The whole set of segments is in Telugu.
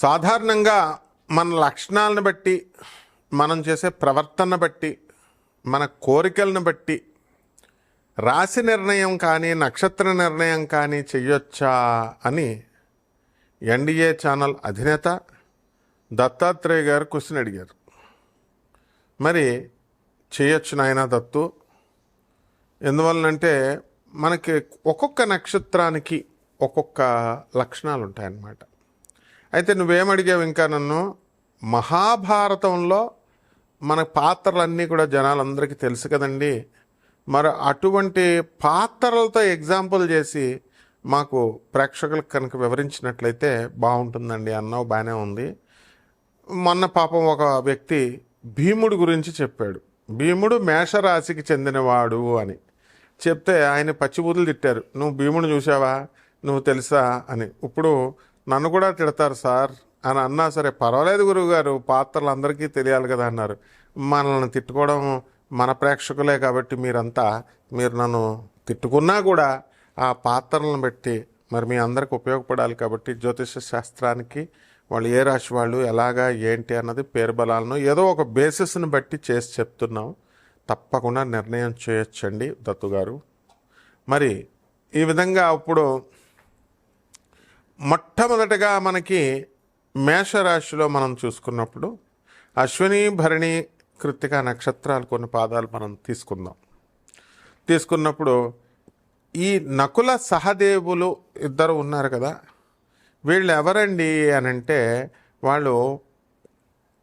సాధారణంగా మన లక్షణాలను బట్టి, మనం చేసే ప్రవర్తన బట్టి, మన కోరికలను బట్టి రాశి నిర్ణయం కానీ నక్షత్ర నిర్ణయం కానీ చెయ్యొచ్చా అని ఎన్డీఏ ఛానల్ అధినేత దత్తాత్రేయ గారు క్వశ్చన్ అడిగారు. మరి చేయొచ్చు నాయన దత్తు. ఎందువలనంటే మనకి ఒక్కొక్క నక్షత్రానికి ఒక్కొక్క లక్షణాలు ఉంటాయన్నమాట. అయితే నువ్వేమడిగావు ఇంకా నన్ను, మహాభారతంలో మన పాత్రలన్నీ కూడా జనాలందరికీ తెలుసు కదండి, మరి అటువంటి పాత్రలతో ఎగ్జాంపుల్ చేసి మాకు ప్రేక్షకులకు కనుక వివరించినట్లయితే బాగుంటుందండి అన్నావు. బాగానే ఉంది. మొన్న పాపం ఒక వ్యక్తి భీముడు గురించి చెప్పాడు. భీముడు మేషరాశికి చెందినవాడు అని చెప్తే ఆయన పచ్చిబూతులు తిట్టారు. నువ్వు భీముడు చూసావా, నువ్వు తెలుసా అని. ఇప్పుడు నన్ను కూడా తిడతారు సార్ అని అన్నా సరే పర్వాలేదు గురువుగారు, పాత్రలు అందరికీ తెలియాలి కదా అన్నారు. మనల్ని తిట్టుకోవడం మన ప్రేక్షకులే కాబట్టి మీరు నన్ను తిట్టుకున్నా కూడా ఆ పాత్రలను బట్టి మరి మీ అందరికి ఉపయోగపడాలి కాబట్టి జ్యోతిష శాస్త్రానికి వాళ్ళు ఏ రాశి వాళ్ళు ఎలాగా ఏంటి అన్నది పేరు బలాలను ఏదో ఒక బేసిస్ని బట్టి చేసి చెప్తున్నాం. తప్పకుండా నిర్ణయం చేయొచ్చండి దత్తుగారు. మరి ఈ విధంగా ఇప్పుడు మొట్టమొదటగా మనకి మేషరాశిలో మనం చూసుకున్నప్పుడు అశ్విని భరణి కృత్తిక నక్షత్రాలు కొన్ని పాదాలు మనం తీసుకున్నప్పుడు ఈ నకుల సహదేవులు ఇద్దరు ఉన్నారు కదా, వీళ్ళు ఎవరండి అని అంటే వాళ్ళు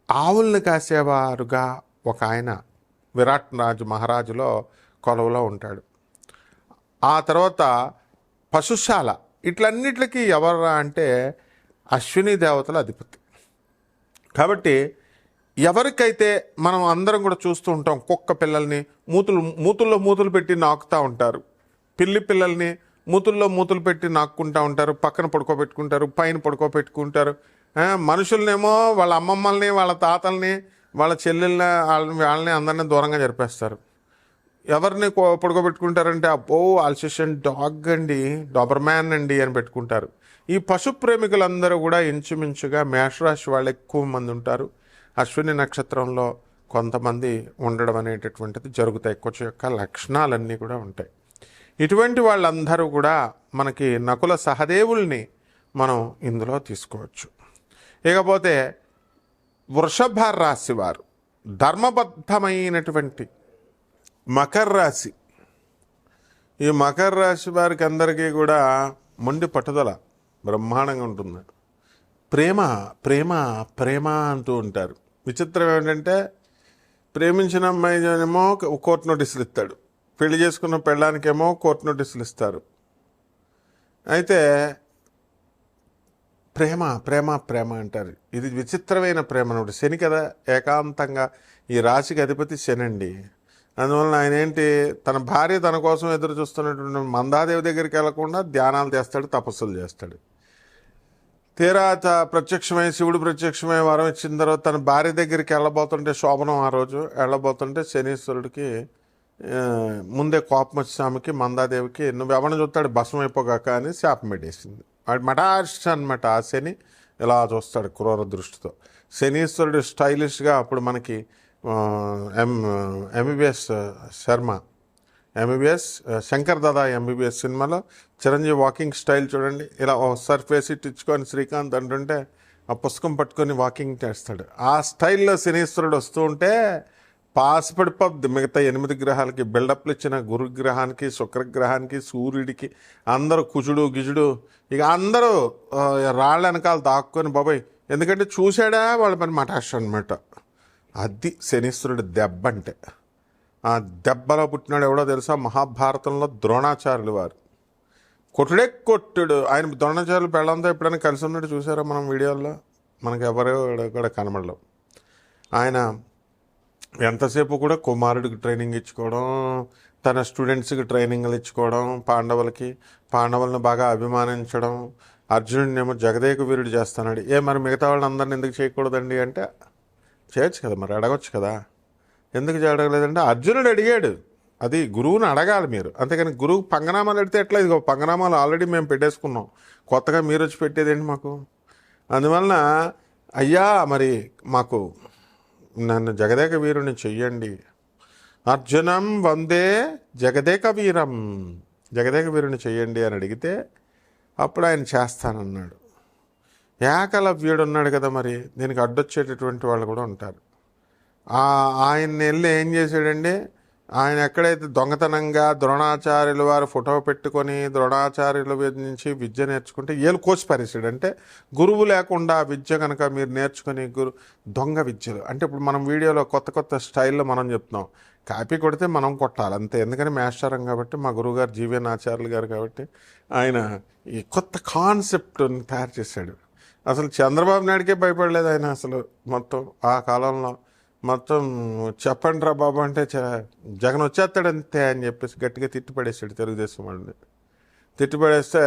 ఆవుల్ని కాసేవారుగా ఒక ఆయన విరాట్ రాజు మహారాజులో కొలువులో ఉంటాడు. ఆ తర్వాత పశుశాల ఇట్లన్నిటికీ ఎవరా అంటే అశ్విని దేవతల అధిపతి. కాబట్టి ఎవరికైతే మనం అందరం కూడా చూస్తూ ఉంటాం, కుక్క పిల్లల్ని మూతుల్లో మూతులు పెట్టి నాకుతూ ఉంటారు, పిల్లి పిల్లల్ని మూతులు పెట్టి నాక్కుంటూ ఉంటారు, పక్కన పడుకోబెట్టుకుంటారు, పైన పడుకోబెట్టుకుంటారు. మనుషులనేమో వాళ్ళ అమ్మమ్మల్ని, వాళ్ళ తాతల్ని, వాళ్ళ చెల్లెల్ని, వాళ్ళని అందరినీ దూరంగా జరిపేస్తారు. ఎవరిని పడుకోబెట్టుకుంటారంటే అబ్బో ఆల్సేషన్ డాగ్ అండి, డాబర్మ్యాన్ అండి అని పెట్టుకుంటారు. ఈ పశు ప్రేమికులందరూ కూడా ఇంచుమించుగా మేషరాశి వాళ్ళు ఎక్కువ మంది ఉంటారు. అశ్విని నక్షత్రంలో కొంతమంది ఉండడం అనేటటువంటిది జరుగుతాయి. కొంచెం యొక్క లక్షణాలన్నీ కూడా ఉంటాయి. ఇటువంటి వాళ్ళందరూ కూడా మనకి నకుల సహదేవుల్ని మనం ఇందులో తీసుకోవచ్చు. ఇకపోతే వృషభ రాశి వారు ధర్మబద్ధమైనటువంటి మకర రాశి. ఈ మకర రాశి వారికి అందరికీ కూడా మొండి పట్టుదల బ్రహ్మాండంగా ఉంటుంది. ప్రేమ ప్రేమ ప్రేమ అంటూ ఉంటారు. విచిత్రం ఏంటంటే ప్రేమించిన అమ్మాయినేమో కోర్టు నోటీసులు ఇస్తాడు, పెళ్లి చేసుకున్న పెళ్ళానికేమో కోర్టు నోటీసులు ఇస్తారు. అయితే ప్రేమ ప్రేమ ప్రేమ అంటారు. ఇది విచిత్రమైన ప్రేమ అన్నమాట. శని కదా ఏకాంతంగా, ఈ రాశికి అధిపతి శని అండి. అందువలన ఆయన ఏంటి, తన భార్య తన కోసం ఎదురు చూస్తున్నటువంటి మందాదేవి దగ్గరికి వెళ్లకుండా ధ్యానాలు చేస్తాడు, తపస్సులు చేస్తాడు. తీరా ప్రత్యక్షమై శివుడు ప్రత్యక్షమై వరం ఇచ్చిన తర్వాత తన భార్య దగ్గరికి వెళ్ళబోతుంటే, శోభనం ఆ రోజు వెళ్ళబోతుంటే శనీశ్వరుడికి ముందే కోపం వచ్చి ఆమెకి మందాదేవికి నువ్వెవరిని చూస్తాడు భస్మం అయిపోగాక అని శాపం పెట్టేసింది. వాడి మటాష్ అనమాట. ఆ శని ఇలా చూస్తాడు క్రూర దృష్టితో. శనీశ్వరుడు స్టైలిష్గా అప్పుడు మనకి ఎంబీబీఎస్ శంకర్ దాదా ఎంబీబీఎస్ సినిమాలో చిరంజీవి వాకింగ్ స్టైల్ చూడండి. ఇలా ఒకసారి ఫేస్ ఇచ్చుకొని శ్రీకాంత్ అంటుంటే ఆ పుస్తకం పట్టుకొని వాకింగ్ చేస్తాడు. ఆ స్టైల్లో శనీశ్వరుడు వస్తూ ఉంటే పాసిపడిపోద్ది మిగతా 8 గ్రహాలకి. బిల్డప్లు ఇచ్చిన గురుగ్రహానికి, శుక్రగ్రహానికి, సూర్యుడికి అందరూ కుజుడు గిజుడు ఇక అందరూ రాళ్ళ వెనకాల దాక్కొని బాబాయ్, ఎందుకంటే చూశాడా వాళ్ళ పని మటాష్ అనమాట. అది శనీశ్వరుడు దెబ్బ అంటే. ఆ దెబ్బలో పుట్టినాడు ఎవడో తెలుసా, మహాభారతంలో ద్రోణాచార్యులు వారు. కొట్టుడు ఆయన ద్రోణాచార్యులు పెళ్ళంతో ఎప్పుడైనా కలిసి ఉన్నట్టు చూసారా మనం వీడియోల్లో? మనకు ఎవరో కూడా కనబడలేవు. ఆయన ఎంతసేపు కూడా కుమారుడికి ట్రైనింగ్ ఇచ్చుకోవడం, తన స్టూడెంట్స్కి ట్రైనింగ్లు ఇచ్చుకోవడం, పాండవులను బాగా అభిమానించడం. అర్జునుడిని ఏమో జగదేక వీరుడు చేస్తున్నాడు. మరి మిగతా వాళ్ళని అందరిని ఎందుకు చేయకూడదండి అంటే చేయొచ్చు కదా, మరి అడగొచ్చు కదా. ఎందుకు అడగలేదంటే అర్జునుడు అడిగాడు, అది గురువుని అడగాలి మీరు. అంతేకాని గురువు పంగనామాలు అడిగితే ఎట్లా? ఇదిగో పంగనామాలు ఆల్రెడీ మేము పెట్టేసుకున్నాం, కొత్తగా మీరు వచ్చి పెట్టేదేంటి మాకు అందువలన అయ్యా మరి మాకు నన్ను జగదేక వీరుని చెయ్యండి, అర్జునం వందే జగదేక వీరం, జగదేక వీరుని చెయ్యండి అని అడిగితే అప్పుడు ఆయన చేస్తానన్నాడు. ఏకలవ్యుడు ఉన్నాడు కదా, మరి దీనికి అడ్డొచ్చేటటువంటి వాళ్ళు కూడా ఉంటారు. ఆయన్ని వెళ్ళి ఏం చేశాడండి, ఆయన ఎక్కడైతే దొంగతనంగా ద్రోణాచార్యుల వారు ఫోటో పెట్టుకొని ద్రోణాచార్యుల నుంచి విద్య నేర్చుకుంటే ఏళ్ళు కోసి పారేసాడు. అంటే గురువు లేకుండా విద్య కనుక మీరు నేర్చుకొని దొంగ విద్యలు అంటే ఇప్పుడు మనం వీడియోలో కొత్త కొత్త స్టైల్లో మనం చెప్తున్నాం, కాపీ కొడితే మనం కొట్టాలి అంతే. ఎందుకని మేస్టరం కాబట్టి మా గురువుగారు జీవీఎన్ ఆచార్యులు గారు కాబట్టి ఆయన ఈ కొత్త కాన్సెప్ట్ని తయారు చేశాడు. అసలు చంద్రబాబు నాయుడికే భయపడలేదు ఆయన అసలు. మొత్తం ఆ కాలంలో మొత్తం చెప్పండి రా బాబు అంటే జగన్ వచ్చేస్తాడంతే అని చెప్పేసి గట్టిగా తిట్టిపడేసాడు తెలుగుదేశం వాళ్ళని. తిట్టిపడేస్తే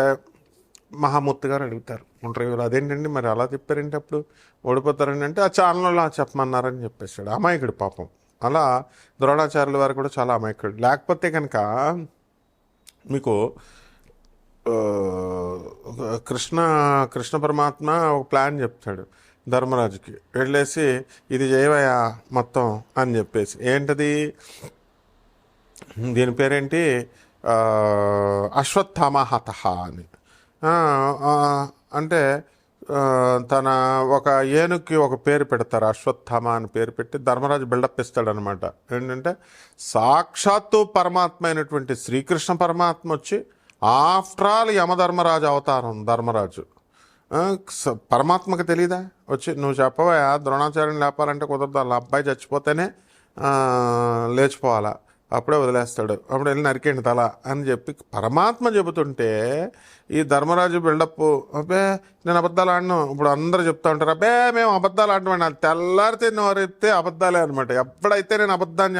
మహామూర్తి గారు అడుగుతారు ఇంటర్వ్యూలో, అదేంటండి మరి అలా తిప్పారంటే అప్పుడు ఓడిపోతారండి అంటే ఆ ఛానల్లో చెప్పమన్నారని చెప్పేశాడు. అమాయకుడు పాపం. అలా ద్రోణాచార్యుల వారు కూడా చాలా అమాయకుడు. లేకపోతే కనుక మీకు కృష్ణ పరమాత్మ ఒక ప్లాన్ చెప్తాడు ధర్మరాజుకి, వెళ్ళేసి ఇది చేయవయా మొత్తం అని చెప్పేసి. ఏంటది, దీని పేరేంటి, అశ్వత్థామహత అని. అంటే తన ఒక ఏనుగుకి ఒక పేరు పెడతారు, అశ్వత్థామ అని పేరు పెట్టి ధర్మరాజు బిల్డప్ ఇస్తాడనమాట. ఏంటంటే సాక్షాత్తు పరమాత్మ అయినటువంటి శ్రీకృష్ణ పరమాత్మ వచ్చి, ఆఫ్టర్ ఆల్ యమధర్మరాజు అవతారం ధర్మరాజు, పరమాత్మకు తెలీదా వచ్చి నువ్వు చెప్పవా ద్రోణాచార్యుని లేపాలంటే కుదరదు, వాళ్ళ అబ్బాయి చచ్చిపోతేనే లేచిపోవాలా, అప్పుడే వదిలేస్తాడు, అప్పుడు వెళ్ళి నరికేండి తల అని చెప్పి పరమాత్మ చెబుతుంటే ఈ ధర్మరాజు బిల్డప్, అబ్బే నేను అబద్ధాలు ఆడను. ఇప్పుడు అందరూ చెప్తూ ఉంటారు, అబ్బే మేము అబద్ధాలు ఆడటం, నాకు తెల్లారితే నోరెత్తే అబద్ధాలే అనమాట. ఎప్పుడైతే నేను అబద్ధాన్ని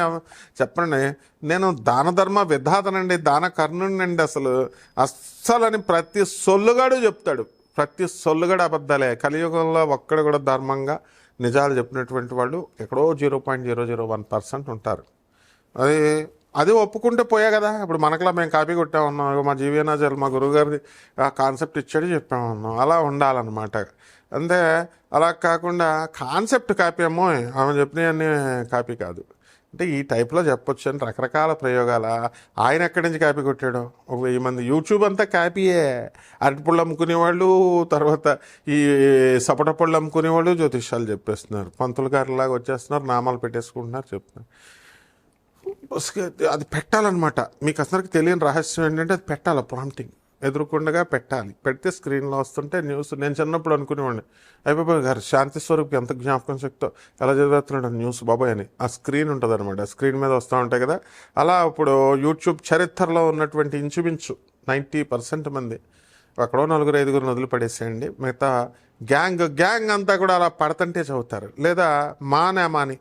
చెప్పండి, నేను దాన ధర్మ విధాతనండి, దాన కర్ణుడినండి, అస్సలని ప్రతి సొల్లుగాడు చెప్తాడు. ప్రతి సొల్లుగడ అబద్ధాలే. కలియుగంలో ఒక్కడు కూడా ధర్మంగా నిజాలు చెప్పినటువంటి వాళ్ళు ఎక్కడో 0.001% ఉంటారు. అది ఒప్పుకుంటే పోయా కదా. ఇప్పుడు మనకలా మేము కాపీ కొట్టామన్నాం, మా జీవీఎన్ ఆచార్యులు మా గురువుగారి కాన్సెప్ట్ ఇచ్చాడు చెప్పామన్నాం. అలా ఉండాలన్నమాట. అంటే అలా కాకుండా కాన్సెప్ట్ కాపీ అమ్మో ఆమె చెప్పినవన్నీ కాపీ కాదు అంటే ఈ టైప్లో చెప్పొచ్చు అని రకరకాల ప్రయోగాల. ఆయన ఎక్కడి నుంచి కాపీ కొట్టాడు, 1000 మంది. యూట్యూబ్ అంతా కాపీయే. అరటిపళ్ళు అమ్ముకునేవాళ్ళు, తర్వాత ఈ సపోటా పళ్ళు అమ్ముకునేవాళ్ళు జ్యోతిష్యాలు చెప్పేస్తున్నారు, పంతులు గారిలాగా వచ్చేస్తున్నారు, నామాలు పెట్టేసుకుంటున్నారు, చెప్తున్నారు. అది పెట్టాలన్నమాట. మీకు అసలు తెలియని రహస్యం ఏంటంటే అది పెట్టాలి, ప్రాంప్టింగ్ ఎదురుకుండగా పెట్టాలి. పెడితే స్క్రీన్లో వస్తుంటే న్యూస్. నేను చిన్నప్పుడు అనుకునేవాడిని, అయిపోయి గారు శాంతి స్వరూప్కి ఎంత జ్ఞాపకం శక్తో ఎలా చదువుతున్నాడు న్యూస్ బాబాయ్ అని. ఆ స్క్రీన్ ఉంటుంది అనమాట, స్క్రీన్ మీద వస్తూ ఉంటాయి కదా. అలా ఇప్పుడు యూట్యూబ్ చరిత్రలో ఉన్నటువంటి ఇంచుమించు 90% మంది అక్కడో 4-5 వదిలిపడేసేయండి, మిగతా గ్యాంగ్ అంతా కూడా అలా పడతంటే చదువుతారు. లేదా మా నేమాని,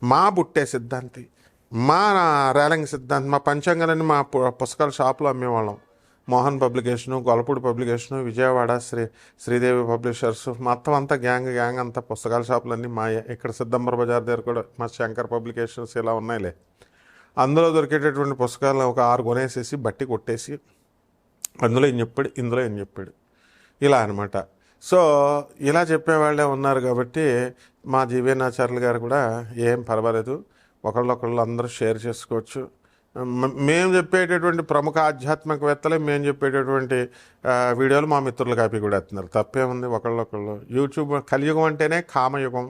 మా బుట్టే సిద్ధాంతి, మా రేలంగి సిద్ధాంతి, మా పంచాంగాలని మా పుస్తకాల షాపులో అమ్మేవాళ్ళం. Mohan publication, Gollapudi publication, Vijayawada Sridevi publishers, మొత్తం అంతా గ్యాంగ్ అంతా పుస్తకాల షాపులన్నీ మాయే. ఇక్కడ సిద్ధంబర బజార్ దగ్గర కూడా మా శంకర్ పబ్లికేషన్స్ ఇలా ఉన్నాయిలే. అందులో దొరికేటటువంటి పుస్తకాలను ఒక 6 కొనేసేసి బట్టి కొట్టేసి అందులో ఏం చెప్పాడు, ఇందులో ఏం చెప్పాడు, ఇలా అనమాట. సో ఇలా చెప్పేవాళ్ళే ఉన్నారు కాబట్టి మా జీవీఎన్ ఆచార్యులు గారు కూడా ఏం పర్వాలేదు, ఒకళ్ళొకళ్ళు అందరూ షేర్ చేసుకోవచ్చు. మేము చెప్పేటటువంటి ప్రముఖ ఆధ్యాత్మికవేత్తలే మేము చెప్పేటటువంటి వీడియోలు మా మిత్రులు కాపీ కూడా ఎత్తున్నారు, తప్పేముంది. ఒకళ్ళొకళ్ళు యూట్యూబ్ కలియుగం అంటేనే కామయుగం,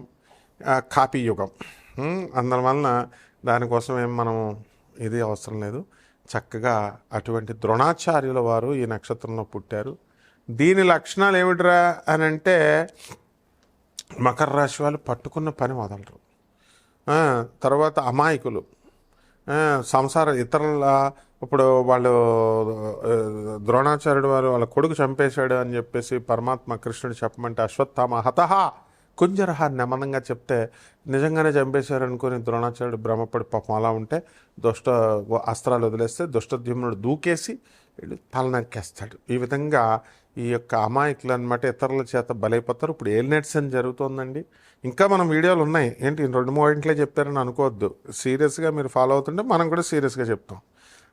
కాపీ యుగం. అందువలన దానికోసం ఏం మనం ఇది అవసరం లేదు. చక్కగా అటువంటి ద్రోణాచార్యుల వారు ఈ నక్షత్రంలో పుట్టారు. దీని లక్షణాలు ఏమిటిరా అని అంటే, మకర రాశి వాళ్ళు పట్టుకున్న పని వదలరు, తర్వాత అమాయకులు, సంసార ఇతరుల. ఇప్పుడు వాళ్ళు ద్రోణాచార్యుడు వారు వాళ్ళ కొడుకు చంపేశాడు అని చెప్పేసి పరమాత్మ కృష్ణుడు చెప్పమంటే, అశ్వత్థామ హతహ కుంజరహ నెమ్మనంగా చెప్తే నిజంగానే చంపేశారు అనుకుని ద్రోణాచార్యుడు భ్రమపడి పాపం అలా ఉంటే దుష్ట అస్త్రాలు వదిలేస్తే దుష్టద్యుమ్నుడు దూకేసి తల నరికేస్తాడు. ఈ విధంగా ఈ యొక్క అమాయకులు అనమాట ఇతరుల చేత బలైపోతారు. ఇప్పుడు ఏలినట్స్ అని జరుగుతుందండి. ఇంకా మనం వీడియోలు ఉన్నాయి, ఏంటి 2-3 గంటలే చెప్తారని అనుకోవద్దు. సీరియస్గా మీరు ఫాలో అవుతుంటే మనం కూడా సీరియస్గా చెప్తాం.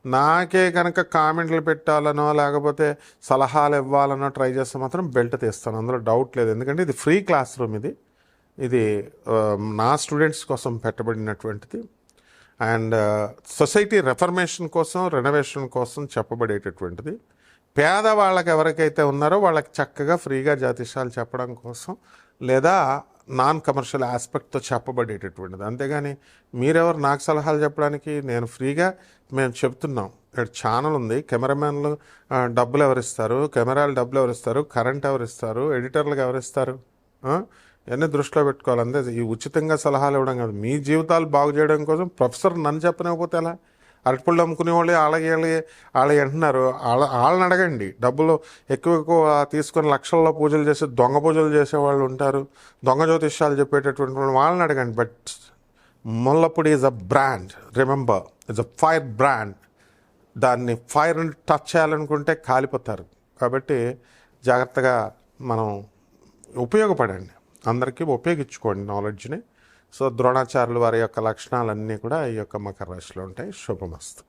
నాకే కనుక కామెంట్లు పెట్టాలనో లేకపోతే సలహాలు ఇవ్వాలనో ట్రై చేస్తే మాత్రం బెల్ట్ తీస్తాను, అందులో డౌట్ లేదు. ఎందుకంటే ఇది ఫ్రీ క్లాస్ రూమ్, ఇది నా స్టూడెంట్స్ కోసం పెట్టబడినటువంటిది. అండ్ సొసైటీ రెఫర్మేషన్ కోసం, రెనోవేషన్ కోసం చెప్పబడేటటువంటిది. పేదవాళ్ళకి ఎవరికైతే ఉన్నారో వాళ్ళకి చక్కగా ఫ్రీగా జ్యోతిషాలు చెప్పడం కోసం, లేదా నాన్ కమర్షియల్ ఆస్పెక్ట్తో చెప్పబడేటటువంటిది. అంతేగాని మీరెవరు నాకు సలహాలు చెప్పడానికి? నేను ఫ్రీగా మేము చెప్తున్నాం. ఇక్కడ ఛానల్ ఉంది, కెమెరామెన్లు డబ్బులు ఎవరిస్తారు, కెమెరాలు డబ్బులు ఎవరిస్తారు, కరెంట్ ఎవరిస్తారు, ఎడిటర్లకు ఎవరిస్తారు? ఇవన్నీ దృష్టిలో పెట్టుకోవాలి. అంతే. ఈ ఉచితంగా సలహాలు ఇవ్వడం కాదు, మీ జీవితాలు బాగు చేయడం కోసం. ప్రొఫెసర్ నన్ను చెప్పనివ్వకపోతే ఎలా? అరటిపళ్ళు అమ్ముకునే వాళ్ళు వాళ్ళకి అంటున్నారు, వాళ్ళని అడగండి. డబ్బులు ఎక్కువ తీసుకొని లక్షల్లో పూజలు చేసి దొంగ పూజలు చేసేవాళ్ళు ఉంటారు, దొంగ జ్యోతిష్యాలు చెప్పేటటువంటి వాళ్ళని అడగండి. But Mullapudi is a brand, remember, it's a fire brand. దాన్ని ఫైర్ టచ్ చేయాలనుకుంటే కాలిపోతారు. కాబట్టి జాగ్రత్తగా మనం ఉపయోగపడండి, అందరికీ ఉపయోగించుకోండి నాలెడ్జ్ని. సో ద్రోణాచార్యులు వారి యొక్క లక్షణాలన్నీ కూడా ఈ యొక్క మకర రాశిలో ఉంటాయి. శుభమస్తు.